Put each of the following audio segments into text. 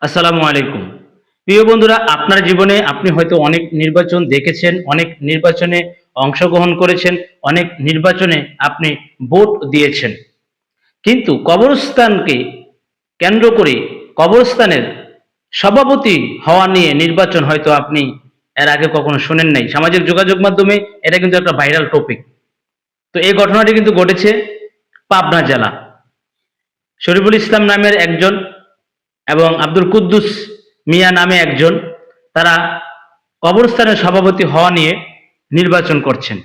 আসসালামু আলাইকুম। প্রিয় বন্ধুরা, আপনার জীবনে আপনি হয়তো অনেক নির্বাচন দেখেছেন, অনেক নির্বাচনে অংশগ্রহণ করেছেন, অনেক নির্বাচনে আপনি ভোট দিয়েছেন। কিন্তু কবরস্থানকে কেন্দ্র করে কবরস্থানের সভাপতি হওয়া নিয়ে নির্বাচন হয়তো আপনি এর আগে কখনো শোনেন নাই। সামাজিক যোগাযোগ মাধ্যমে এটা কিন্তু একটা ভাইরাল টপিক। তো এই ঘটনাটি কিন্তু ঘটেছে পাবনা জেলা। শরীফুল ইসলাম নামের একজন এবং আব্দুল কুদ্দুস মিয়া নামে একজন, তারা কবরস্থানের সভাপতি হওয়া নিয়ে নির্বাচন করছেন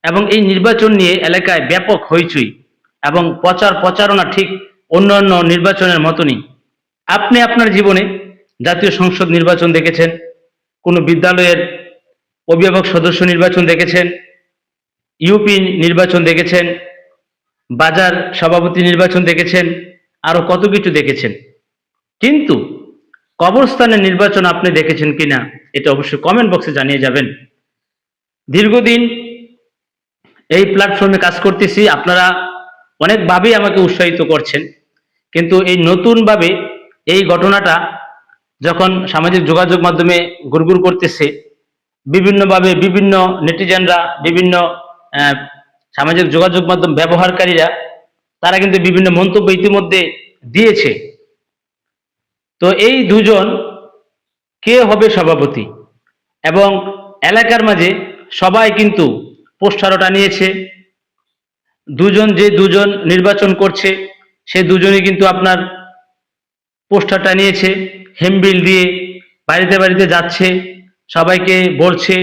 এবং এই নির্বাচন নিয়ে এলাকায় ব্যাপক হইচই এবং প্রচারণা ঠিক অন্যান্য নির্বাচনের মতনই। আপনি আপনার জীবনে জাতীয় সংসদ নির্বাচন দেখেছেন, কোনো বিদ্যালয়ের অভিভাবক সদস্য নির্বাচন দেখেছেন, ইউপি নির্বাচন দেখেছেন, বাজার সভাপতি নির্বাচন দেখেছেন, আরো কত কিছু দেখেছেন। কিন্তু কবরস্থানের নির্বাচন আপনি দেখেছেন কিনা এটা অবশ্যই কমেন্ট বক্সে জানিয়ে যাবেন। দীর্ঘদিন এই প্ল্যাটফর্মে কাজ করতেছি, আপনারা অনেকভাবেই আমাকে উৎসাহিত করছেন, কিন্তু এই নতুনভাবে এই ঘটনাটা যখন সামাজিক যোগাযোগ মাধ্যমে ঘুরঘুর করতেছে, বিভিন্নভাবে বিভিন্ন নেটিজেনরা, বিভিন্ন আহ, সামাজিক যোগাযোগ মাধ্যম ব্যবহারকারীরা, তারা কিন্তু বিভিন্ন মন্তব্য ইতিমধ্যে দিয়েছে। তো এই দুজন কে হবে সভাপতি, এবং এলাকার মাঝে সবাই কিন্তু পোস্টারও টানিয়েছে। দুজন নির্বাচন করছে, সে দুজনই কিন্তু আপনার পোস্টার টানিয়েছে, হেমবিল দিয়ে বাড়িতে বাড়িতে যাচ্ছে, সবাইকে বলছে,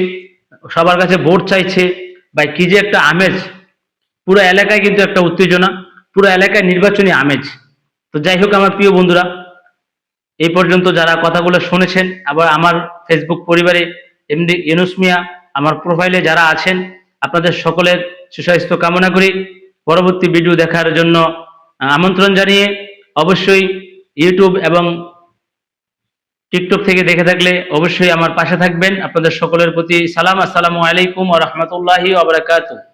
সবার কাছে ভোট চাইছে। ভাই, কি যে একটা আমেজ! পুরো এলাকায় কিন্তু একটা উত্তেজনা, পুরো এলাকায় নির্বাচনী আমেজ। তো যাই হোক আমার প্রিয় বন্ধুরা, এই পর্যন্ত যারা কথাগুলো শুনেছেন, আবার আমার ফেসবুক পরিবারে এমডি ইউনুস মিয়া আমার প্রোফাইলে যারা আছেন, আপনাদের সকলের সুস্বাস্থ্য কামনা করি। পরবর্তী ভিডিও দেখার জন্য আমন্ত্রণ জানিয়ে, অবশ্যই ইউটিউব এবং টিকটক থেকে দেখে থাকলে অবশ্যই আমার পাশে থাকবেন। আপনাদের সকলের প্রতি সালাম। আসসালামু আলাইকুম ওয়া রাহমাতুল্লাহি ওয়া বারাকাতুহু।